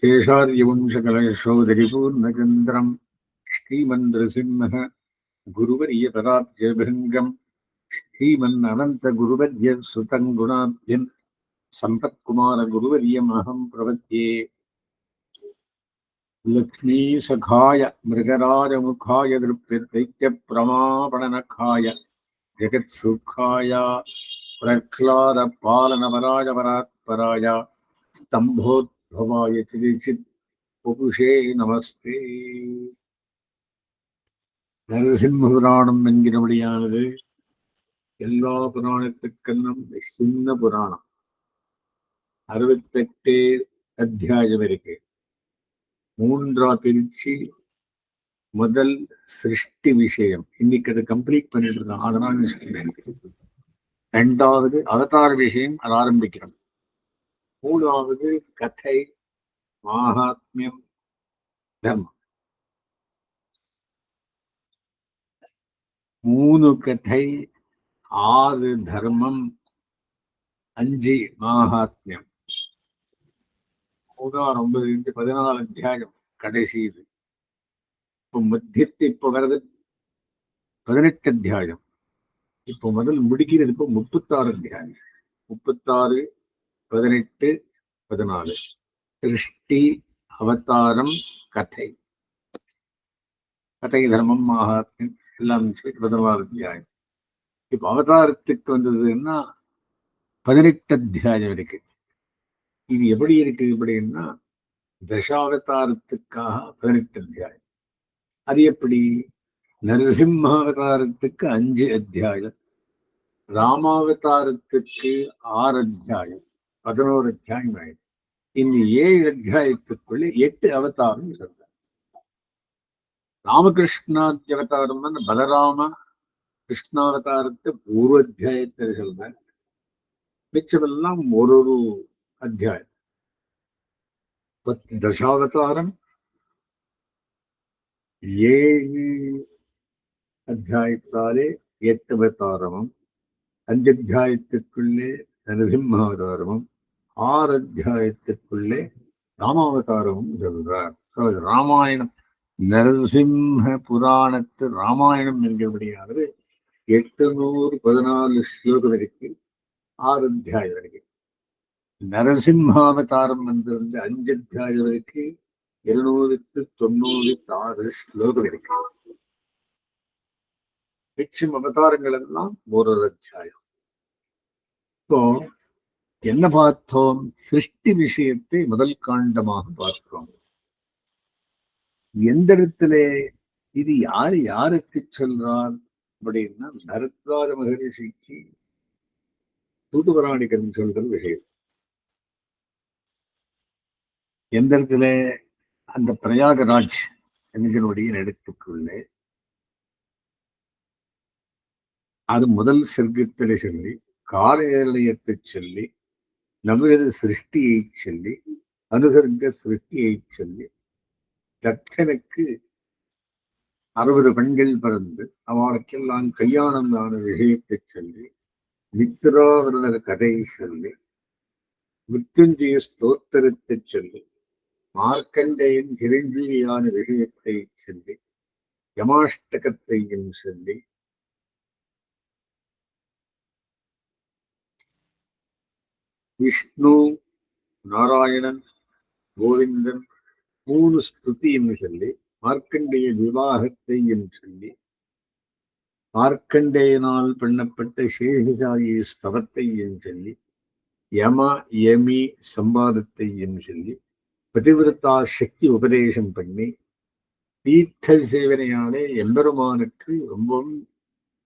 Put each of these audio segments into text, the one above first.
शेषार्यवंशकलशोदरिपूर्णचन्द्रम् श्रीमन्नृसिंह गुरुवर्यपदाब्जभृङ्गम् श्रीमन्ननन्तगुरुवर्यसुतम् गुणाब्धिम् सम्पत्कुमारगुरुवर्यमहम् प्रपद्ये। लक्ष्मीसखाय मृगराजमुखाय दृप्यदैत्यप्रमापणनखाय जगत्सुखाय प्रह्लादपालनपराय परात्पराय स्तम्भोद्भवाय चिदिचित् पुरुषे நமஸ்தே. நரசிம்ம புராணம் என்கிறபடியானது எல்லா புராணத்துக்கெல்லாம் சின்ன புராணம். 68 அத்தியாயம் இருக்கு. 3ஆ பிரிச்சு முதல் சிருஷ்டி விஷயம் இன்னைக்கு அதை கம்ப்ளீட் பண்ணிட்டு இருக்கோம். அதனால 2வது அவதார விஷயம் அது ஆரம்பிக்கிறோம். 3வது கதை மகாத்மியம் தர்மம். 3 கதை 6 தர்மம் 5 மகாத்மியம். 14 அத்தியாயம் கடைசி இது. இப்போ மத்தியத்தை இப்போ வர்றது 18 அத்தியாயம். இப்போ முதல் முடிக்கிறது இப்போ 36 அத்தியாயம். 36, 18, 14 சிருஷ்டி, அவதாரம், கதை. கதை தர்மம் மகாத்மியம் எல்லாம் 14 அத்தியாயம். இப்போ அவதாரத்துக்கு வந்ததுன்னா 18 அத்தியாயம் இருக்கு. இது எப்படி இருக்கு அப்படின்னா தசாவதாரத்துக்காக 18 அத்தியாயம். அது எப்படி? நரசிம்மாவதாரத்துக்கு 5 அத்தியாயம், ராமாவதாரத்துக்கு 6 அத்தியாயம், 11 அத்தியாயம் ஆயிடுச்சு. இந்த 7 அத்தியாயத்துக்குள்ளே 8 அவதாரம் இருந்தார். ராமகிருஷ்ணாத்தி அவதாரம் பலராம கிருஷ்ணாவதாரத்தை பூர்வ அத்தியாயத்தில் சொல்றார். மிச்சமெல்லாம் ஒரு அத்தியாயம். தசாவதாரம் 7 அத்தியாயத்தாலே 8 அவதாரமும், 5 அத்தியாயத்துக்குள்ளே நரசிம்மாவதாரமும், 6 அத்தியாயத்துக்குள்ளே ராமாவதாரமும் சொல்றார். ராமாயணம் நரசிம்ம புராணத்து ராமாயணம் என்கிறபடியானது 814 ஸ்லோகம் இருக்கு, 6 அத்தியாயம் இருக்கு. நரசிம்மாவதாரம் வந்திருந்த 5 அத்தியாயம் இருக்கு, 296 ஸ்லோகம் இருக்கு. மிச்சம் அவதாரங்கள் எல்லாம் ஒரு அத்தியாயம். இப்போ என்ன பார்த்தோம்? சிருஷ்டி விஷயத்தை முதல் காண்டமாக பார்த்தோம். எந்த இடத்துல இது யாருக்கு சொல்றார் அப்படின்னா பரத்வாஜ மகரிஷிக்கு தூதுபராணிகன் சொல்ற விஷயம். எந்த இடத்துல? அந்த பிரயாகராஜ் என்கிறனுடைய இடத்துக்குள்ளே அது முதல் சிர்க்கத்திலே சொல்லி, காலநிலையத்தை சொல்லி, நவீன சிருஷ்டியை சொல்லி, அனுசர்க சிருஷ்டியை சொல்லி, தட்சனுக்கு 60 பெண்கள் பிறந்து அவளுக்கெல்லாம் கல்யாணம் ஆன விஷயத்தை சொல்லி, மித்ராவிரதர் கதையை சொல்லி, மிருத்யுஞ்சய ஸ்தோத்திரத்தை சொல்லி, மார்க்கண்டேயன் சிரஞ்சீவியான விஷயத்தை சொல்லி, யமாஷ்டகத்தையும் சொல்லி, விஷ்ணு, நாராயணன், கோவிந்தன் 3 ஸ்துதியும் சொல்லி, மார்க்கண்டேய விவாகத்தையும் சொல்லி, மார்க்கண்டேயனால் பண்ணப்பட்ட சேஷசாயி ஸ்தவத்தையும் சொல்லி, யம யமி சம்பாதத்தையும் சொல்லி, பதிவிரதா சக்தி உபதேசம் பண்ணி, தீர்த்த சேவனையாலே எம்பெருமானுக்கு ரொம்பவும்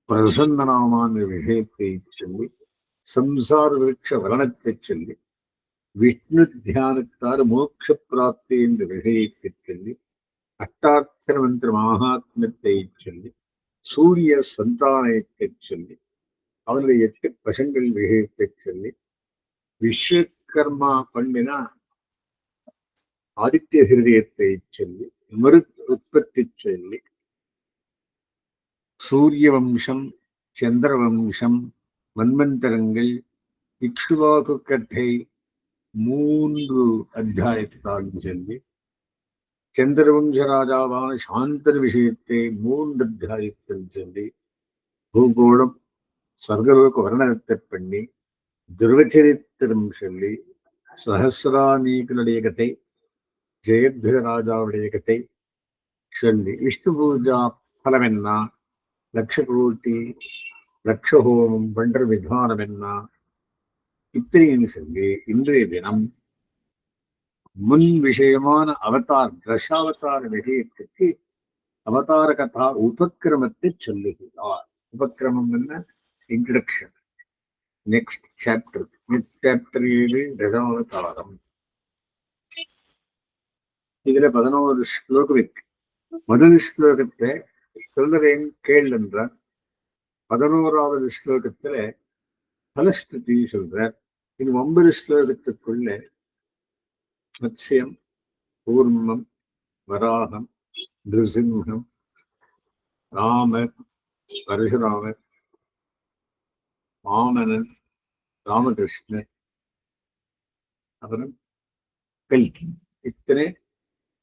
பிரசன்னமான விஷயத்தை சொல்லி, சம்சார விருட்ச வரணத்தை சொல்லி, விஷ்ணு தியானத்தால் மோட்ச பிராப்தி என்ற விஷயத்தை சொல்லி, அட்டாட்சர மந்திர மகாத்மியத்தை சொல்லி, சூரிய சந்தானத்தை சொல்லி, அவனுடைய 8 பசங்கள் விஷயத்தை சொல்லி, விஸ்வகர்மா பண்ணினா ஆதித்ய ஹிருதயத்தை சொல்லி, மருத் உற்பத்தி சொல்லி, சூரிய வம்சம், சந்திர வம்சம், மன்வந்தரங்கள், இக்ஷ்வாகு கதை, 3 அத்தியாயத்தாலும் சொல்லி சந்திரவம்ச ராஜாவான சாந்தன் விஷயத்தை 3 அத்தியாயத்தில் சொல்லி பூகோளம் ஸ்வர்கலோக வர்ணனத்தை பண்ணி துருவச்சரித்திரம் சொல்லி சஹசிராநீகனுடைய கதை ஜெயத்ர ராஜாவுடைய கதை சொல்லி விஷ்ணு பூஜா பலம் என்ன லட்ச கோட்டி லட்ச ஹோமம் பண்ற விதானம் என்ன இத்தனையும் சொல்லி இன்றைய தினம் முன் விஷயமான அவதார் தசாவதார விஷயத்துக்கு அவதார கதா உபக்கிரமத்தை சொல்லுகிறார். உபக்கிரமம் என்ன? இன்ட்ரடக்ஷன். Next chapter 7 Dashavataram. இதுல 11 ஸ்லோகம் இருக்கு. முதல் ஸ்லோகத்தை சொல்றேன் கேள் என்றார். 11வது ஸ்லோகத்துல பலஸ்துதி சொல்றார். இது 9 ஸ்லோகத்துக்குள்ள மத்ஸ்யம், கூர்மம், வராகம், நிருசிம்ஹம், ராமர், பரசுராமர், வாமனன், ராமகிருஷ்ணர், அப்புறம் கல்கி, இத்தனை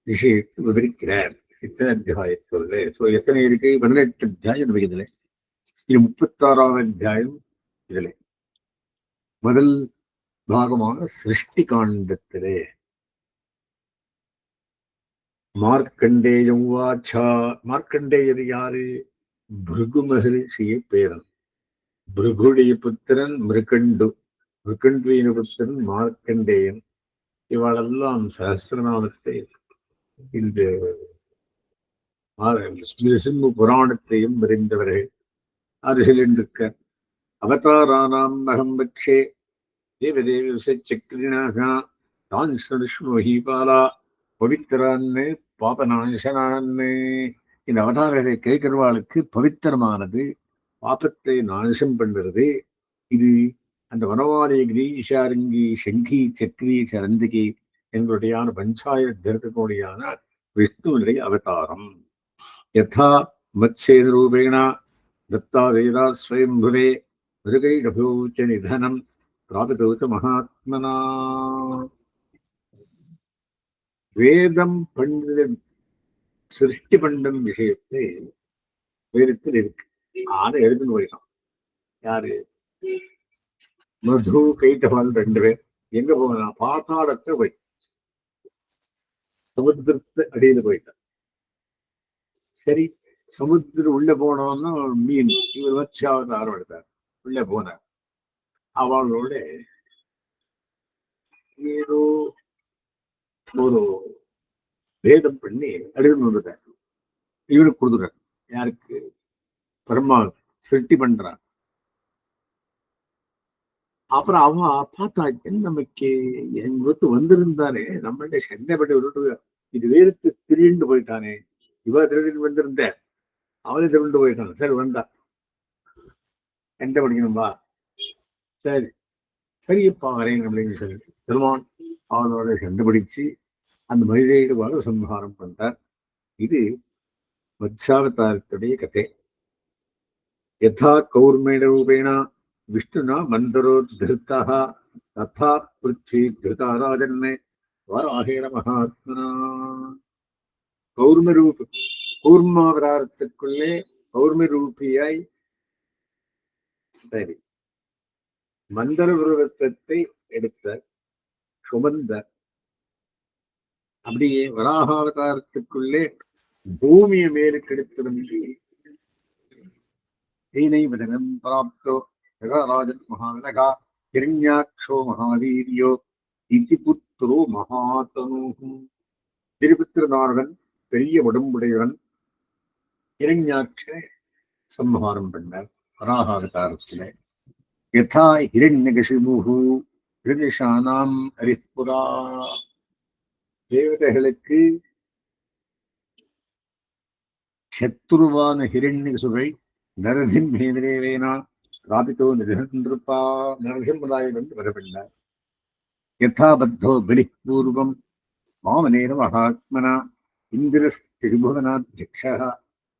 விஷயத்தை விவரிக்கிறார். இத்தனை அத்தியாயத்தோட எத்தனை இருக்கு? 18 அத்தியாயம் இதுல. இது 36வது அத்தியாயம். இதுல முதல் பாகமான சிருஷ்டி காண்டத்திலே மார்க்கண்டேயம் வாச்சா. மார்க்கண்டேயர் யாரு? பிருகு மகரிஷியை பேரன். பிருகுடைய புத்திரன் மிருகண்டு, மிருகண்டுவின் புத்திரன் மார்க்கண்டேயன். இவாளெல்லாம் சஹசிரநாமத்தை இந்த சிம்ம புராணத்தையும் அறிந்தவர்கள். அருகில் இருக்க அவதாரானாம் அகம் பக்ஷே தேவதேவ சக்கரிணாக தான் ஸ்ருஷ்ணுஹீபாலா பவித்திரான்னு பாபநாசனான்னு. இந்த அவதாரத்தை கேட்கிறவாளுக்கு பவித்திரமானது, பாபத்தை நாசம் பண்ணுறது. இது அந்த வனவாலய கிரீஷாரங்கி சங்கி சக்ரி சரந்திகி எங்களுடையான பஞ்சாயத்திற்குடையான விஷ்ணுனுடைய அவதாரம். யதா மத்சேத ரூபேண தத்தா வேதா ஸ்வயம்புவே மிருகைடபூச்ச நிதனம் பிராபிதோச்ச மகாத்மனா. வேதம் பண்ற சிருஷ்டி பண்டம் விஷயத்தை வேதத்தில் இருக்கு. ஆனா எழுதுன்னு போயிட்டான். யாரு? மது கைட்டவால் 2 பேர் எங்க போனா? பாத்தாளத்தை போய் சமுத்திரத்து அடியில போயிட்டான். சரி, சமுத்திரம் உள்ள போனோம்னா மீன். இவர் வச்சாவது ஆரம்பித்தார். உள்ள போனார். அவளோட ஏதோ ஒரு வேதம் பண்ணி அடுத்து வந்துட்டார். இவனுக்கு கொடுத்துட்டார். யாருக்கு? பிரம்மா சிருஷ்டி பண்றான். அப்புறம் அவன் பார்த்தா, நமக்கு என் வீட்டு வந்திருந்தானே, நம்மள்ட சண்டைப்பட்டு விட்டு இது வேறுக்கு திருண்டு போயிட்டானே. இவ திருடின்னு வந்திருந்த, அவளே திருண்டு போயிட்டான். சரி வந்தா, சண்டை படிக்கணும்பா. சரி சரியப்பா வரேன் அப்படின்னு சொல்லி பெருமான் அவனோட சண்டை பிடிச்சு அந்த மனிதேடுவாக சம்ஹாரம் பண்றார். இது மத்ஸ்யாவதாரத்துடைய கதை. யதா கௌர்மேண ரூபேண விஷ்ணுனா மந்தரோத்ருதா ததா பிருத்வி திருதாராஜன் வராகேண மகாத்மனா. கௌர்ம ரூப கூர்மாவதாரத்துக்குள்ளே கௌர்ம ரூபியாய் சரி மந்தர விருவத்தை எடுத்த சுமந்த. அப்படியே வராகாவதாரத்துக்குள்ளே பூமியை மேலுக்கு எடுத்திருந்து ீனைவதனம் பிராப்தோ ஜகராஜன் மகானகா ஹிரண்யாட்சோ மகாவீரியோ இதி புத்திரோ மகாதனூஹும். திருபுத்திரனாருடன் பெரிய உடம்புடையவன் ஹிரண்யாட்ச சம்ஹாரம் பண்ணார் வராகாவதாரத்திலே. யதா ஹிரண்யகசிபுஹு ஹிருதிஷானாம் ஹரிபுரா. தேவதைகளுக்கு சத்ருவான ஹிரண்யகசுவை நரசிம்மேந்திரேவேனா பிராபித்தோ நிருபா. நரசிம்மராயன் வந்து வரப்பட்டார். யதாபத்தோ பலிபூர்வம் வாமனேன மகாத்மனா இந்திரஸ்திரிபுவனாத்யக்ஷா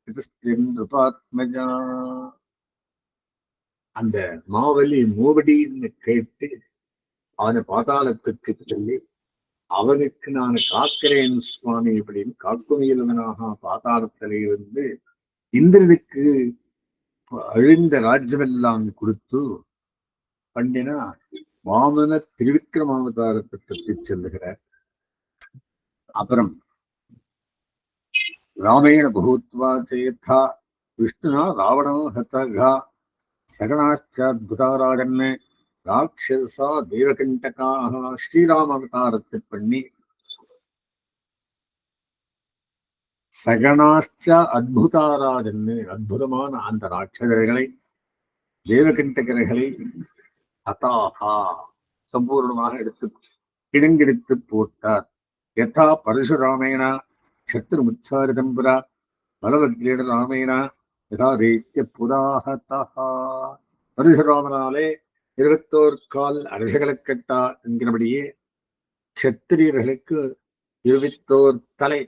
நிருபாத்மஜா. அந்த மாவலி மூவடின்னு கேட்டு அவனை பாதாளத்துக்கு சொல்லி அவனுக்கு நான் காக்கிறேன் சுவாமி அப்படின்னு காக்குமையிலவனாக பாதாளத்திலே இருந்து இந்திரனுக்கு அழிந்த ராஜ்யமெல்லாம் கொடுத்து பண்ணினா வாமன திருவிக்கிரமாவதாரத்தை பற்றி சொல்லுகிறார். அப்புறம் ராமேண பகூத்வா சேத்தா விஷ்ணுனா ராவணோ ஹதகா சகனாச்சாத்புதாராகன் ராட்சசா தேவகண்டகாக ஸ்ரீராம அவதாரத்தை பண்ணி சகனாச்ச அத்புதாராஜன்னு அற்புதமான அந்த ராட்சதர்களை தேவகண்டகர்களை ஹதாஹா சம்பூர்ணமாக எடுத்து கிடங்கெடுத்து போட்டார். யதா பரசுராமேனா சத்ரு முச்சாரிதம்புரா பலவத்ரீட ராமேனா யதா தேத்திய புராஹதா. பரசுராமனாலே 21 கால் அரசகளை கட்டா என்கிறபடியே க்ஷத்திரியர்களுக்கு 21 தலை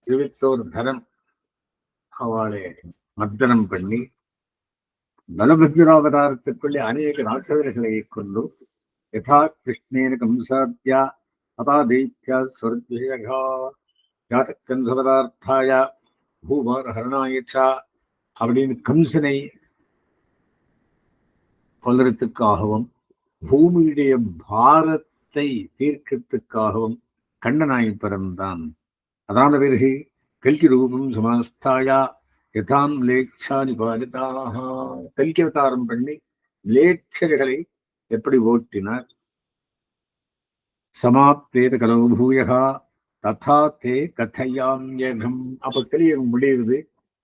21 தரம் அவளை மர்தனம் பண்ணி பலபத்ராவதாரத்துக்குள்ளே அநேக ராட்சதர்களை கொண்டு யதா கிருஷ்ணேன கம்சாத்யா அதா தைத்யா ஸ்வர்த்விஷகா ஜாதகன்சபதார்த்தாய பூபார ஹரணாயச்சா அப்படின்னு கம்சனை கொல்றதுக்காகவும் பூமியுடைய பாரத்தை தீர்க்கத்துக்காகவும் கண்ணனாய் பிறந்தான். அதான பிறகு கல்கி ரூபம் சமாஸ்தாயா யதாம் லேச்சானி பாலிதாக கல்கி அவதாரம் பண்ணி லேச்சர்களை எப்படி ஓட்டினார். சமாப்தேத கலோ பூயகா ததா தே கதையாம்யகம். அப்ப கலியுகம் முடியுது,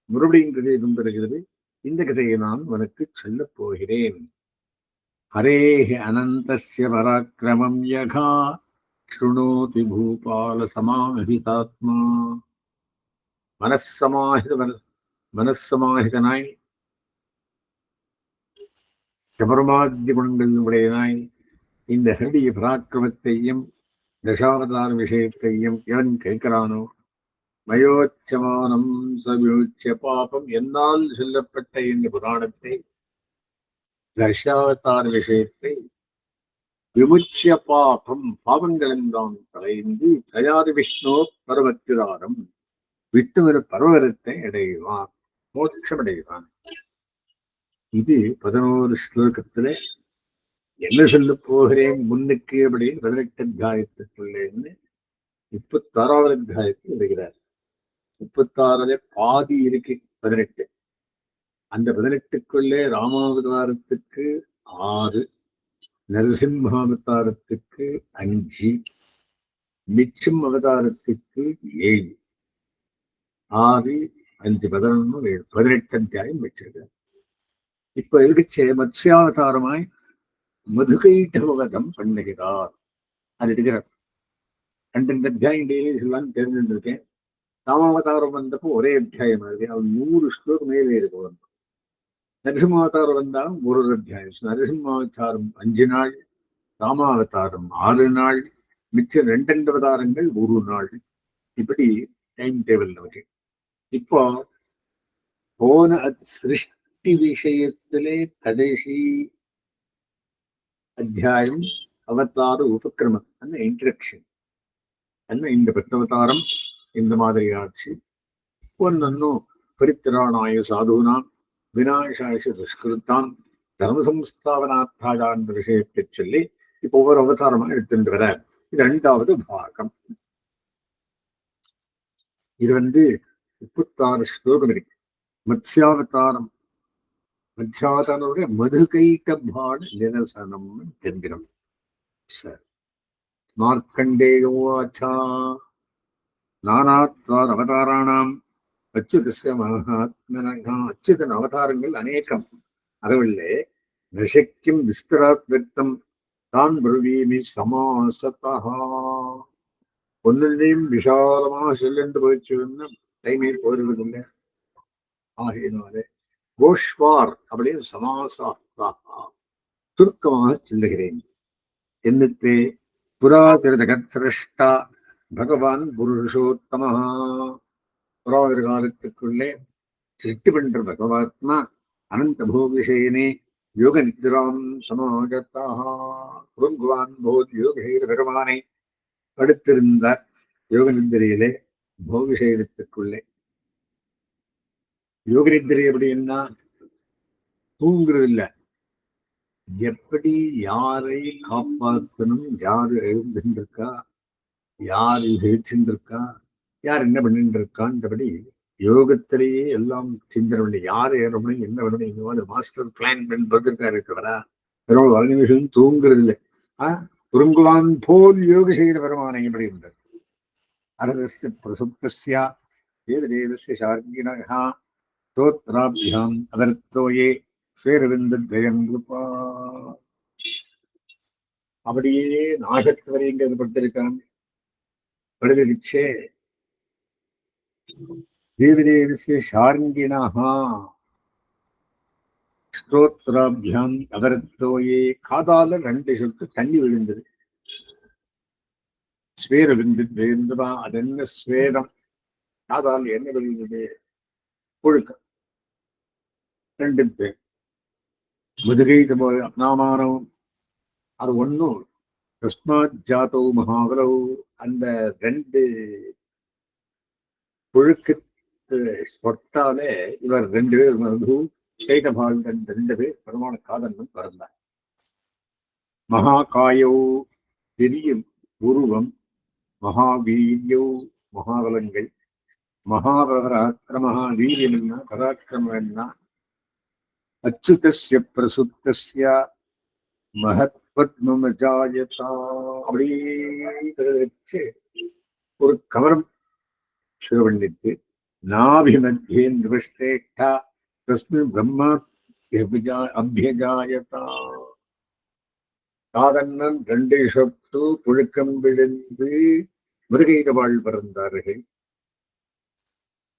மறுபடியும் கதையுகம் பெறுகிறது. இந்த கதையை நான் உனக்கு சொல்லப் போகிறேன். ஹரேஹ அனந்தஸ்ய பராக்கிரமம் யகா ஸ்ருணோதி பூபால சமாஹிதாத்மா. மனசமாஹிதனாய் சபரமாத்திய குணங்கள் உடையனாய் இந்த ஹரிய பராக்கிரமத்தையும் தசாவதார விஷயத்தையும் எவன் கேட்கிறானோ மயோச்சமானம் சவியோச்சிய பாபம் என்னால் சொல்லப்பட்ட இந்த புராணத்தை தர்ஷாவதார விஷயத்தை விமுச்சிய பாபம் பாவங்கள் என்றான் கலைந்து தயாரி விஷ்ணு பரவத்திராரம் விஷ்ணுவின் பரவரத்தை அடைவான், மோட்சம் அடைவான். இது 11 ஸ்லோகத்துல என்ன சொல்ல போகிறேன் முன்னுக்கு அப்படின்னு 18 அத்தியாயத்துக்குள்ளேன்னு 36வது அத்தியாயத்தில் வருகிறார். 36ல பாதி இருக்கு 18. அந்த 18க்குள்ளே ராமாவதாரத்துக்கு 6, நரசிம்மாவதாரத்துக்கு 5, மிச்சம் அவதாரத்துக்கு 7, 6, 5, 11, 18 அத்தியாயம் வச்சிருக்கார். இப்ப எடுச்ச மத்ஸ்யாவதாரமாய் மதுகைட்டவதம் பண்ணுகிறார். அது எடுக்கிறார். 2 அத்தியாயம் டெய்லி சொல்லலாம்னு தெரிஞ்சிருக்கேன். ராமாவதாரம் வந்தப்போ ஒரே அத்தியாயம் மாதிரி அவன் 100 ஸ்லோகம் மேலே இருக்கும். நரசிம்மாவதாரம் வந்தாலும் ஒரு அத்தியாயம். நரசிம்மாவதாரம் 5 நாள், ராமாவதாரம் 6 நாள், மிச்சம் 2 அவதாரங்கள் 1 நாள். இப்படி டைம் டேபிள் நமக்கு. இப்போ போன சிருஷ்டி விஷயத்திலே கடைசி அத்தியாயம் அவதார உபக்கிரமம் அந்த இன்ட்ரடக்ஷன் என்ன. இந்த பத்தவதாரம் இந்த மாதிரி ஆச்சு. ஒன்னும் பரித்திராணாய சாதுனாம் விநாசாய துஷ்கிருத்தாம் தர்ம சம்ஸ்தாபனாத்தாயான் விஷயத்தை சொல்லி இப்போ ஒவ்வொரு அவதாரமா எடுத்துட்டு வர. இது 2வது பாகம். இது 36 ஸ்லோகம் இருக்கு. மத்ஸ்யாவதாரம் மத்ஸ்யாவதாரோட மதுகைட்டபாட நிரசனம் தெரிஞ்சிடும். சார் மார்க்கண்டேயோவாச்சா நானாத்வாத் அவதாராணாம் அச்சுதஸ்ய மகாத்மனகா. அச்சுதன் அவதாரங்கள் அநேகம். அதுவில்லை நசக்கியம் விஸ்தராத் வியக்தம் தான் பிரவீமி சமாசதா. ஒன்னையும் விஷாலமாக சொல்லென்று போயிடுச்சுன்னா டைமே போயிருவதில்லை. ஆகையினாலே கோஷ்வார் அப்படின்னு சமாசா சுருக்கமாக சொல்லுகிறேன். என்னத்தே புராதிருதகத்ஸ்ரஷ்டா பகவான் புருஷோத்தமா. புராதிர காலத்துக்குள்ளே சிருஷ்டி பண்ற பகவாத்மா அனந்த பூவிசேனே யோக நித்ராம் சமாகத்தாக குறுங்குவான் போது யோகசைல பெருமானை படுத்திருந்தார். யோக நித்திரையிலே போகசைலத்துக்குள்ளே. யோக நித்திரை எப்படின்னா தூங்குறது இல்ல, எப்படி யாரை காப்பாற்றணும், யாரு எழுந்துருக்கா, யார் எழுச்சிருக்கா, யார் என்ன பண்ணிட்டு இருக்கான்றபடி யோகத்திலேயே எல்லாம் சிந்தனை பண்ணி யார் ஏறணும் என்ன பண்ணணும் இந்த மாஸ்டர் பிளான் பண்ணிருக்கா இருக்கிறா. பெருமாள் வர நிமிஷம் தூங்குறது இல்லை. துருங்குவான் போல் யோக செய்த பெருமானை எப்படி இருந்தார். அரதஸ்ய பிரசுப்தஸ்யா தேவதேவஸ்ய சார்கிணா ஸ்தோத்ராபியாம் அதர்த்தோயே ஸ்வேரவிந்தத்வயம் கிருபா. அப்படியே நாகத்து வரைங்கிறது படுத்திருக்கான். படுதிருச்சே தேவதேவஸ்ய சார்கிணா ஸ்தோத்ராபியாம் அதர்த்தோயே. காதால 2 சொட்டு தண்ணி விழுந்தது. ஸ்வேரவிந்தத்வயம். அது என்ன ஸ்வேதம்? காதால் என்ன விழுந்தது? புழுக்கம். 2 பேர் முதுகை அப்னாமானம். அது ஒன்னும் தஸ்மாத் ஜாதோ மகாபலோ. அந்த 2 புழுக்கத்து சொட்டாலே இவர் 2 பேர் மது சைதபாலன் 2 பேர் பெருமான காதலன் பிறந்தார். மகாகாயோ பெரிய உருவம், மகாவீரியோ மகாபலங்கள், மகாபராக்கிரமஹா வீரியம் என்ன பராக்கிரமம் என்ன, அச்சுதஸ்ய பிரசுப்தஸ்ய மகத்பத்மஜாயதா. அப்படியே வச்சு ஒரு கவரம் சிவபண்டித்து நாபிமத்தியே நிருஷ்டேஷ்டா தஸ்மின் பிரம்மா அபியஜாயதா. காதன்னன் 2 சொட்டு புழுக்கம் விழுந்து மிருகைகவாள் பிறந்தார்கள்.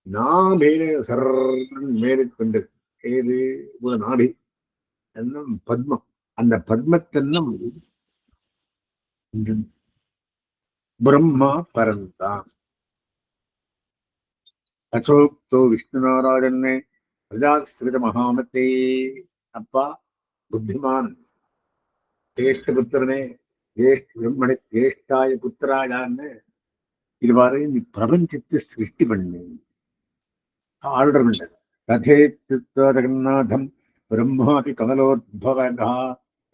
நாபிலே சர்வன் மேற்கொண்டது. ஏது நாபி என்னும் பத்மம். அந்த பத்மத்தன்னம் பிரம்மா பரந்தான். அச்சோக்தோ விஷ்ணுநாராயணே பிரஜாஸ்திரித மகாமத்தே. அப்பா புத்திமான் ஜேஷ்ட புத்திரனே, பிரம்மணி ஜேஷ்டாய புத்திராயான்னு இதுவாறு நீ பிரபஞ்சத்தை சிருஷ்டி பண்ணு ஆர்டர் பண்ண. கதேத்யுக்தோ ஜெகநாதம் பிரம்மாபி கமலோத்பவகா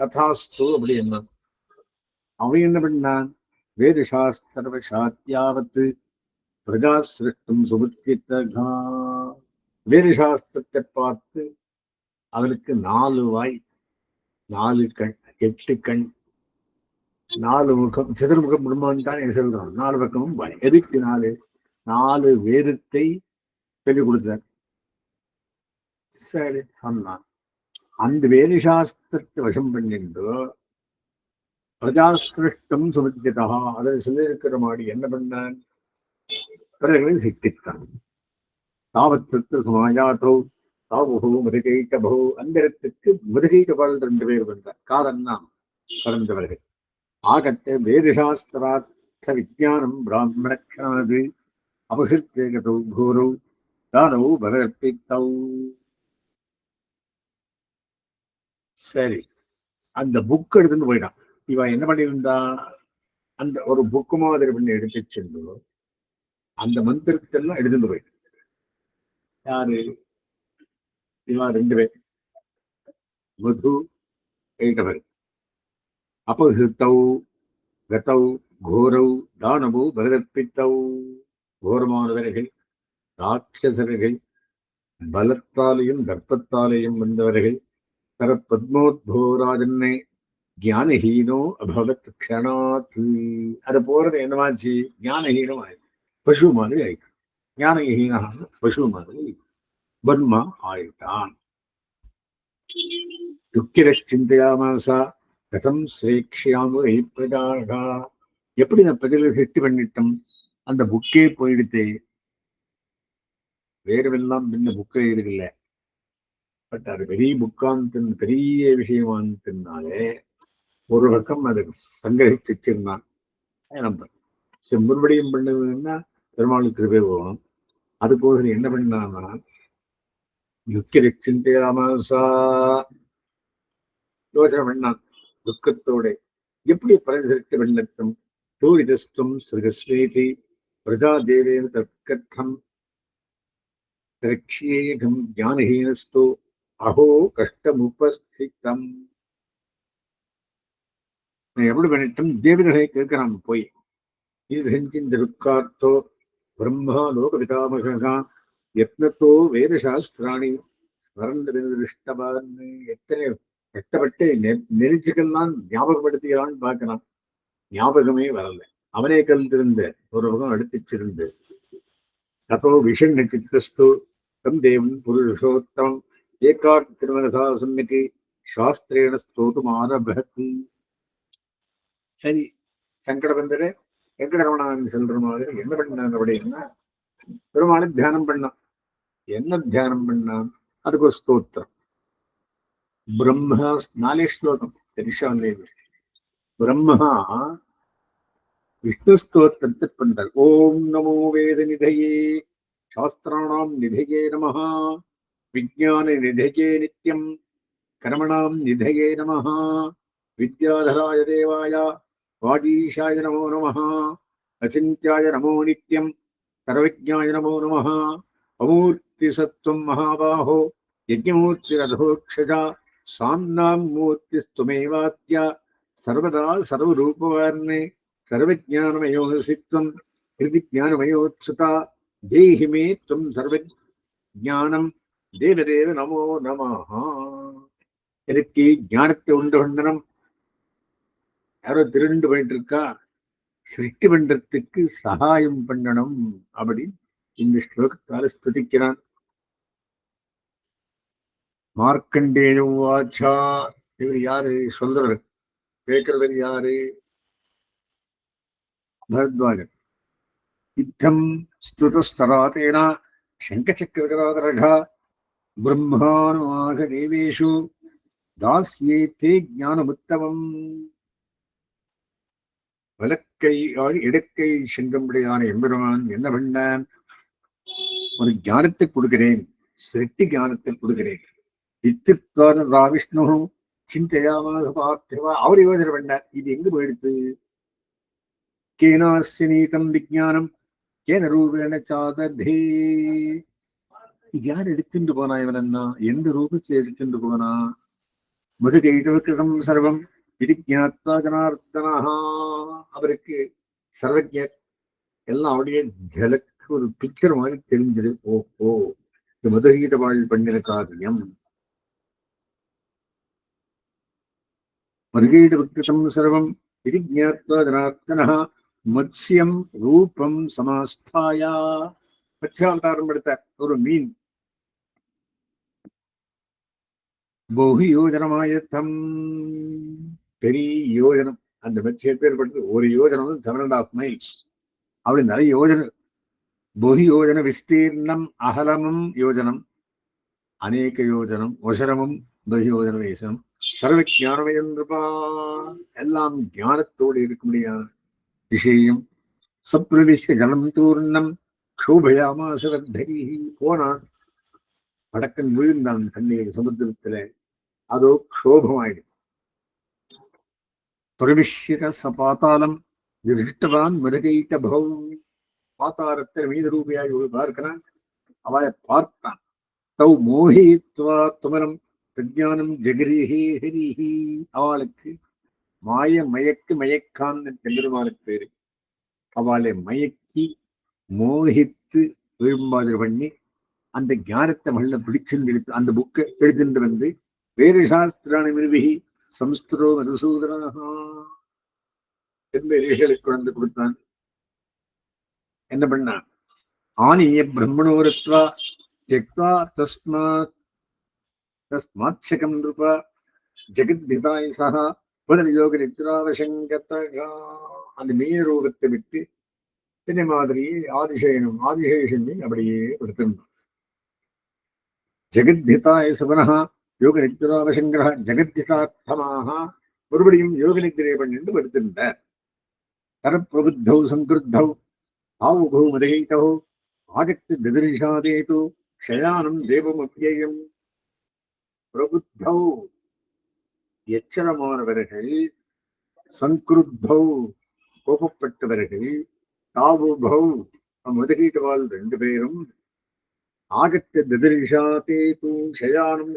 கதாஸ்து. அப்படி என்ன அவன் என்ன பண்ணான்? வேதசாஸ்திரவசாத்யாவத்து பிரஜா சிருஷ்டும் சுபுத்தித்தகா. வேதசாஸ்திரத்தை பார்த்து அவனுக்கு 4 வாய், 4 கண், 8 கண், 4 முகம், சதுர்முகம் பிரம்மான் தான் சொல்றான். 4 பக்கமும் வாய். எதுக்கு 4 வேதத்தை சொல்லிக் கொடுத்தார். சரி சொன்னான். அந்த வேதசாஸ்திரத்தை வசம் பண்ணிட்டு பிரஜாசிருஷ்டம் சுமத்திதா அதில் சொல்லியிருக்கிற மாதிரி என்ன பண்ணான்? பிறகு சித்தித்தான். தாவத்துக்கு சுமாயாத்தோ தாவுகோ மிருகைகபோ. அந்த இடத்துக்கு மிருகைகபால் 2 பேர் வந்தார். காதன்னா பிறந்தவர்கள். ஆகத்தை வேதசாஸ்திரார்த்த விஜானம் பிராமணக்கானது அபகிருத்தேகதோ கோரோ தானோ பரப்பித்தௌ. சரி, அந்த புக் எடுத்துட்டு போயிட்டான். இவன் என்ன பண்ணியிருந்தா? அந்த ஒரு புக்கு மாதிரி பண்ணி எடுத்து சென்று அந்த மந்திரத்தெல்லாம் எடுத்துட்டு போயிட்டான். யாரு? இவன் 2 பேர் மது கைட்டவர். அபகிருத்தௌ கதௌ கோரௌ தானவோ பரதற்பித்தௌ. கோரமானவர்கள், ராட்சசர்கள், பலத்தாலேயும் தர்ப்பத்தாலேயும் வந்தவர்கள். தர பத்மோத்போராஜன்னே ஞானஹீனோ அபவத் க்ஷணாத். அது போறது என்னவாச்சு? ஞானஹீனம் ஆயிடுச்சு. பசு மாதிரி ஆயிட்டான். ஞானஹீனான பசு மாதிரி பன்மா ஆயிட்டான். துக்கிர சிந்தையாமாசா கதம் சேக்ஷியாமு பிரஜாகா. எப்படி நான் பிரஜைகளை சிருஷ்டி பண்ணிட்டோம்? அந்த புக்கே போயிடுத்து. வேறுவெல்லாம் பின்ன புக்கே இருக்குல்ல. பட் அது பெரிய புக்கான் பெரிய விஷயமானதுனாலே ஒரு பக்கம் அதை சங்கரித்து வச்சிருந்தான். நம்ம முன்படியும் பண்ணுன்னா பெருமாளுக்கு கிருபை போகணும். அதுக்கோசரம் என்ன பண்ணான்னா யுக்கிர சிந்தையாமாசா யோசனை பண்ணான் துக்கத்தோட. எப்படி பரிசரித்து வெள்ளத்தும் பூரிதஸ்தும் சிறுகஸ்ரீதி பிரஜா தேவேன தற்கத்தம் திரக்ஷேகம் ஞானஹீனஸ்து அஹோ கஷ்டமுபஸ்திதம். எப்படி பண்ணிட்டும் தேவர்களை கேட்கிறான் போய். இது செஞ்சிருக்கார்த்தோ பிரம்மா லோக பிதாமகா யத்னத்தோ வேதசாஸ்திராணி ஸ்மரன் எத்தனை கஷ்டப்பட்டு நெரிச்சுக்கெல்லாம் ஞாபகப்படுத்துகிறான்னு பார்க்கலாம். ஞாபகமே வரல. அவனே கல்லிருந்த ஒரு பகம் அடுத்திச்சிருந்து ததோ விஷண்ண சித்தஸ்து தம் தேவன் புருஷோத்தம் ஏகார்த்த திருமணதா சன்னிக்கு சாஸ்திரேன ஸ்தோதும் ஆரம்பத்தி. சரி, சங்கட வந்தது வெங்கடரமணான்னு சொல்ற மாதிரி என்ன பண்ணான் அப்படின்னா பெருமாளை தியானம் பண்ணான். என்ன தியானம் பண்ணான்? அதுக்கு ஒரு ஸ்தோத்திரம். பிரம்மா 4 ஸ்லோகம் தெரிசா. பிரம்மா விஷ்ணு ஸ்தோத்திரத்தை பண்றார். ஓம் நமோ வேத நிதையே சாஸ்திராணாம் நிதையே நமஹ விஜ்ஞான நிதையே நித்யம் கர்மணாம் நிதையே நமஹ வித்யாதராய தேவாய வாகீஷாய நமோ நமஹ அசிந்தியாய நமோ நித்யம் சர்வஜ்ஞாய நமோ நமஹ அமூர்த்தி சத்வம் மகாபாஹோ யஜ்ஞமூர்த்தி ரதோக்ஷஜா சாம்னாம் மூர்த்திஸ்துமேவாத்யா சர்வதா சர்வரூபவர்ணே சர்வஜானமயோசித்வம் ஹிருதி ஜானமயோத்சுதா தேஹி மே துவம் சர்வஜானம் தேவதேவ நமோ நமஹ. எனக்கு ஞானத்தை உண்டு பண்ணணும். யாரோ திருண்டு போயிட்டு இருக்கா, சிருஷ்டி பண்றதுக்கு சகாயம் பண்ணணும் அப்படின்னு இந்த ஸ்லோகத்தால ஸ்துதிக்கிறான். மார்க்கண்டேய வாச்சா. இவர் யாரு சொல்றவர்? கேட்கிறவர் யாரு? பரத்வாஜர். யுத்தம் ஸ்துதஸ்தராதேன சங்கச்சக்கரகதாதரகா பிரம்மானுமாக தேவேஷு தாஸ்யே தே ஞானமுத்தமம். வலக்கை இடக்கை செங்கம்படியான எம்பெருமான் என்ன பண்ணான்? ஒரு ஞானத்தை கொடுக்கிறேன், சிருஷ்டி ஞானத்தை கொடுக்கிறேன். இத்தித்வா விஷ்ணு சிந்தையாமாக பார்த்திவா. அவர் யோசனை பண்ணார், இது எங்க போயிடுத்து? கேனாஸ்ய நீதம் விஜானம் கேன ரூபேண சாதே. இது யார் எடுத்துட்டு போனா? இவனா எந்த ரூபத்தில் எடுத்துட்டு போனா? முதுகைதம் சர்வம் விதிஜாத்வா ஜனார்த்தனா. அவருக்கு சர்வஜர் எல்லாம் அவருடைய ஜலக்கு ஒரு பிக்சர் மாதிரி தெரிஞ்சது. ஓஹோ, இந்த முதகீத வாழ் பண்ணின காரியம். மருகீட விக்கிருதம் சர்வம் விதிஜாத்வா ஜனார்த்தனா மத்ஸ்யம் ரூபம் சமாஸ்தாயா. மத்ஸ்யாவதாரம் எடுத்தார். ஒரு மீன். பகு யோஜனமாயத்தம், பெரிய யோஜனம். அந்த மத்ஸ்ய பேர் படுத்து ஒரு யோஜனம் 7.5 மைல்ஸ். அப்படி நிறைய யோஜனை. பகு யோஜன விஸ்தீர்ணம் அகலமும் யோஜனம் அநேக யோஜனம் ஒசரமும் பகு யோஜன வேசனம் சர்வஜானமயம் இருப்பா. எல்லாம் ஞானத்தோடு இருக்க முடியாது விஷயம். சப்ரவிஷ்ய ஜலம் தூர்ணம் க்ஷோபயாமாசவர்தை. போனான், வடக்கன் விழுந்தான் தண்ணீர் சமுத்திரத்துல. அதோ க்ஷோபமாயிடுச்சு. பிரவிஷ்யத சபாத்தாலம் திருஷ்டவான் மருகைட்ட பவம். பாத்தாரத்தில் மீத ரூபியாய் பார்க்கிறான். அவளை பார்த்தான். தௌ மோகித்வா துமரம் பிரஜானம் ஜெகரிஹி ஹரிஹி. அவளுக்கு மாய மயக்கு மயக்கான் பெருமானுக்கு பேரு. அவளை மயக்கி மோகித்து விரும்பாதர் பண்ணி அந்த ஞானத்தை மல்ல பிடிச்சுன்னு எடுத்து அந்த புக்கை எழுதிட்டு வந்து வேத சாஸ்திரான மிருவிகி சம்ஸ்திரோ மதுசூதனாகா என்பர்களுக்கு வந்து கொடுத்தான். என்ன பண்ணான்? ஆனிய பிரம்மணோரத்வா தியக்வா தஸ்மாத்சகம் ரூபா ஜெகத்ஹிதாய் சஹா புனர் யோக நித்ராவசங்கதா. அந்த மீன ரூபத்தை விட்டு இதே மாதிரியே ஆதிசேஷன் அப்படியே எடுத்திருந்தான். ஜெகத்ஹிதாய சபனஹா யோக நித்ராவசங்கரா ஜெகத்ஹிதார்த்தமாக மறுபடியும் யோக நித்திரை பண்ணிட்டு எடுத்திருந்தார். தரப்பிரபுத்தௌ சங்கிருத்தௌ ஆவுகோ மதகைத்தௌ ஆகத்து திதிரிஷாதேது க்ஷயானம் தேவம் அப்யயம். பிரபுத்தௌ எச்சரமானவர்கள், சங்குருத்தௌ கோபப்பட்டவர்கள், தாவுபௌ முதலீட்டுவாள் 2 பேரும் ஆகத்த திதிரிஷாத்தே தூ ஷயானம்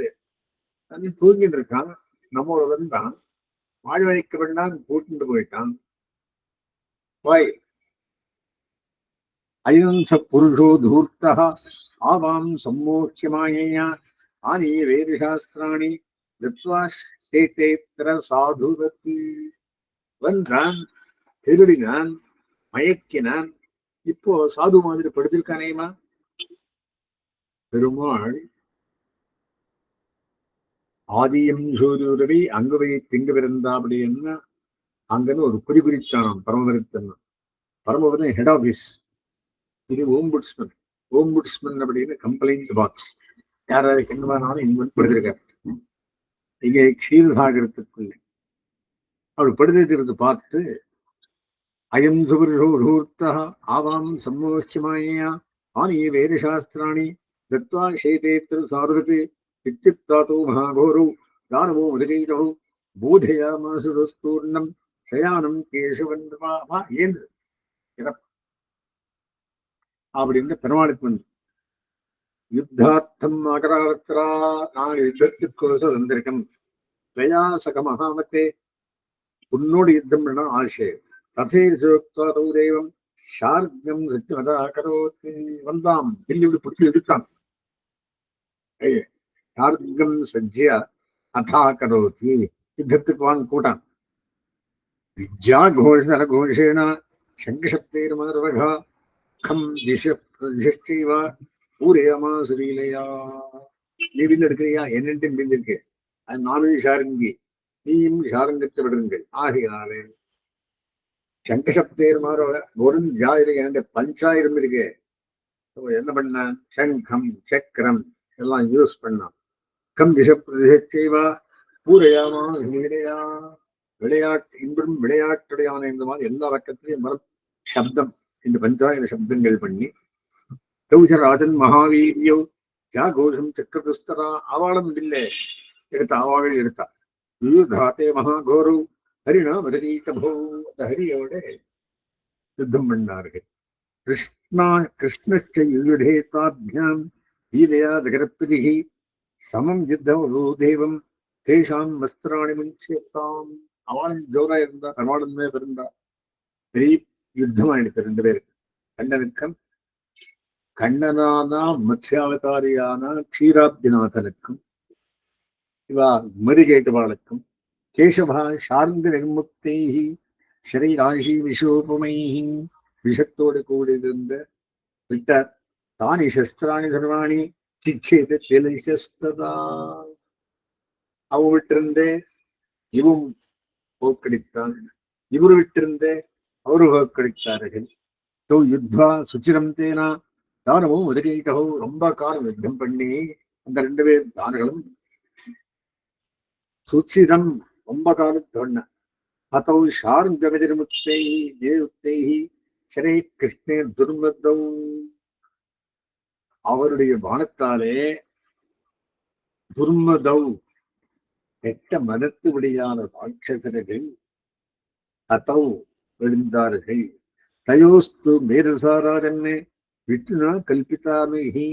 தூங்கிட்டு இருக்கான். நம்மோட வந்தான், வாழ வைக்க வேண்டாம், கூட்டிட்டு போயிட்டான். வாய் அயம்ச புருஷோ தூர்த்தா ஆவாம் சம்மோக்கியமாயையா ஆனி வேதசாஸ்திராணி தத்வா சேத்தேத்திர சாதுவதி. வந்தான், திருடினான், மயக்கினான், இப்போ சாது மாதிரி படுத்திருக்கானேமா. பெருமாள் ஆதியம் சூரியரவி அங்குவை திங்கவிருந்தா அப்படின்னு அங்கன்னு ஒரு குறிப்பிட்டானாம் பரமவரித்தன். பரமவரன் ஹெட் ஆபீஸ், இது ஓம்புட்ஸ்மன். ஓம்புட்ஸ்மன் அப்படின்னு கம்ப்ளைண்ட் பாக்ஸ், யாராவது என்னவானாலும் இன்வென்ட் படுத்திருக்காரு. இங்கே க்ஷீரசாகரத்துக்குள்ள அவள் படுத்திருக்கிறது பார்த்து, அயம் சுபூர்த்தா ஆவாம் சம்மோக்கியமாயா ஆனி வேதசாஸ்திராணி தத்வா சேதேத்திர சார்வதி இத்தியுக்தாதோ மகாகோரோ தானவோ முதலீரோ போதயாமாசுரஸ்தூர்ணம் சயானம் கேசவன்மா ஏந்து அப்படின்னு பெருமாளுக்கு வந்து, யுத்தார்த்தம் அகராத்திரா, நான் யுத்தத்துக்கோசம் வந்திருக்கேன். பிரயாசக மகாமத்தே, உன்னோடு யுத்தம் பண்ண ஆசை. ததே சோக்தாதோ தெய்வம் ஷார்கம் சத்தியமதா கரோத்தி. வந்தான், பில்லி பிடிச்சி எடுத்தான். ஷார்கம் சஜ்ஜிய அதா கரோத்தி, யுத்தத்துக்கு வாங்க கூட்டான். வித்யா கோஷர கோஷேன சங்கசப்தேர் மனர்வகா கம் திசைவ ஊரேயமா சுரீலையா. நீ பில் எடுக்கிறியா, என்னென்ட்டு பில் இருக்கு, அது நானும் ஷாருங்கி, நீயும் ஷாருங்கத்தை விடுங்கள். ஆகையினாலே சங்கசப்தேர் மாறவ ஒரு ஜாயிரம் பஞ்சாயிரம் இருக்கு. என்ன பண்ண, சங்கம் சக்கரம் எல்லாம் யூஸ் பண்ணான். கம் திசைவா ஊரேயாமா சுரீலையா. விளையாட்டு இன்பும் விளையாட்டுடையான இந்த மாதிரி எல்லா வட்டத்திலையும் மரம் சப்தம், இந்த 5000 சப்தங்கள் பண்ணி ராஜன் மகாவீரியோ ஜாகோஷம் சக்கரதுஸ்தரா. ஆவாளம் இல்லை எடுத்த, ஆவாள் எடுத்தா. தாத்தே மகாகோரு ஹரிணா மதரீகபோ. அந்த ஹரியோட யுத்தம் பண்ணார்கள். கிருஷ்ணஸ்ச யுயுதேதாபியாம் வீரயா ஜகரப்பிரிகி சமம் யுத்தமோ தேவம் தேஷாம் வஸ்திராணி முன்சேத்தாம். அவளும் ஜோரா இருந்தா, அவளுமே இருந்தா. பெரிய யுத்தம் ஆயிடுச்சு 2 பேருக்கு. கண்ணனுக்கும் கண்ணனானா மத்ஸ்யாவதாரியான க்ஷீராப்திநாதனுக்கும் இவா மதிகேட்டவாளுக்கும் கேசவா சார்ந்த நிர்முக்தை ஸ்ரீராசி விஷோபமை விஷத்தோடு கூடியிருந்த விட்டார். தானி சஸ்திராணி சர்வாணி சிச்சேத திலைசஸ்ததா. அவ விட்டிருந்தே இவும் போக்கடித்தான், இவரு விட்டிருந்தே அவரு போக்கடித்தார்கள். யுத்வா சுச்சிரம் தேனா தானமும் உதவிட்டோ. ரொம்ப காலம் யுத்தம் பண்ணி அந்த 2 பேர் தானங்களும் சுச்சிரம் ரொம்ப காலம் தோண. அதோ ஷாரும் ஜகதிர்முக்தை தேவுத்தை சிறை கிருஷ்ணே துர்மதௌ. அவருடைய பானத்தாலே துர்மதௌ கெட்ட மதத்து விடையான ராட்சசர்கள் அதௌ விழுந்தார்கள். தயோஸ்து மேதசாராதன்னு விட்டுனா கல்பித்தாமிகி.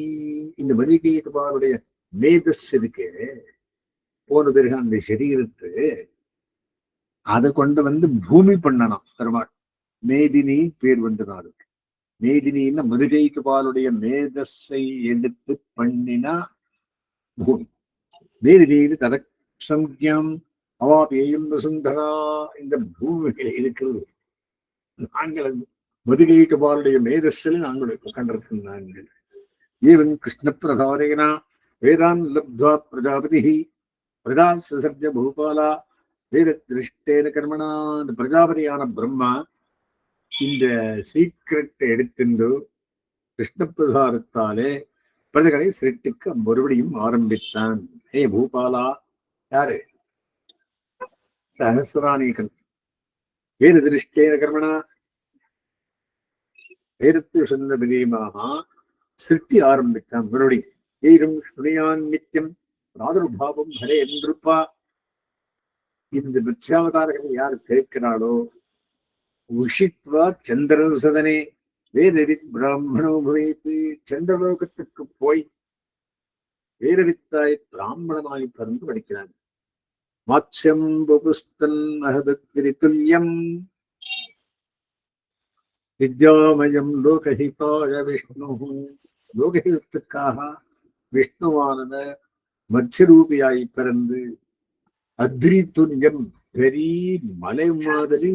இந்த மதிகேட்டுபாருடைய மேதஸ் இருக்கு, போன பிறகு அந்த சரீரத்து அதை கொண்டு வந்து பூமி பண்ணலாம் பெருமாள். மேதினி பேர் வந்ததா இருக்கு. மேதினின்னா மதுகைக்குபாலுடைய மேதஸை எடுத்து பண்ணினா பூமி. மேதினின்னு தத சங்கியம் அவாபேயும் வசுந்தரா. இந்த பூமியில இருக்கிறது நாங்கள் மதுகைக்குபாலுடைய மேதஸில் நாங்கள் கண்டிருக்கின்றார்கள். ஏவன் கிருஷ்ண பிரதாரேனா வேதான் லப்த்வா பிரஜாபதி பிரஜா சசர்ஜ பூபாலா வேத திருஷ்டேன கர்மனா. இந்த பிரஜாபதியான பிரம்மா இந்த சீக்கிரட்டை எடுத்துண்டு கிருஷ்ண பிரசாரத்தாலே பிரஜைகளை சிருஷ்டிக்க மறுபடியும் ஆரம்பித்தான். ஹே பூபாலா, யாரு? சஹசிரானீகன். வேத திருஷ்டேன கர்மனா, வேதத்தை சொன்ன விதயமாக சிருஷ்டி ஆரம்பித்தான் மறுபடியும். ஏரும் சுனியான் நித்தியம் ராதர்பாவம் ஹரே என்றுப்பா. இந்த மித்யாவதாரங்களை யார் கேட்கிறாளோ உஷித்வா சந்திரன் சதனே வேதவி பிராமணோ பவேத், சந்திரலோகத்துக்கு போய் வேதவித்தாய் பிராமணனாய் பிறந்து படிக்கிறான். மாட்சம் புபுஸ்தன் மகதத்திரி துல்லியம் வித்யாமயம் லோகஹிதாய விஷ்ணு. லோகஹிதத்துக்காக விஷ்ணுவானவர் மத்ஸ்யரூபியாய் பிறந்து அக்னி துல்லியம் பெரிய மலை மாதிரி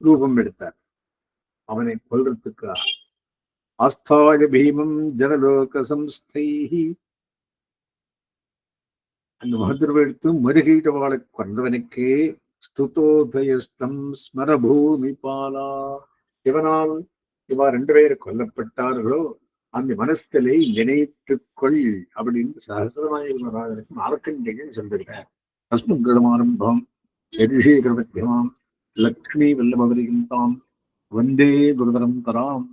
ரூபம் எடுத்தார் அவனை கொல்றதுக்காக. ஆஸ்தாய பீமம் ஜனலோக சம்ஸ்தைஹி, அந்த மகத்துவம் எடுத்து மருகீட்டவாளை கொண்டவனுக்கே ஸ்துதோதயஸ்தம் ஸ்மரபூமி பாலா, இவனால் இவா 2 பேர் கொல்லப்பட்டார்களோ அந்த மனஸ்தலை நினைத்துக்கொள் அப்படின்னு சஹசிரநாயகனுக்கு மார்க்கண்டேயன் சொல்லிருக்கார். அஸ்மத்கடமாரம்பம் யதிஷேகரமத்தியமாம் லக்ஷ்மி வல்லபவரிகிந்தாம் வந்தே குருதரம் தராம்.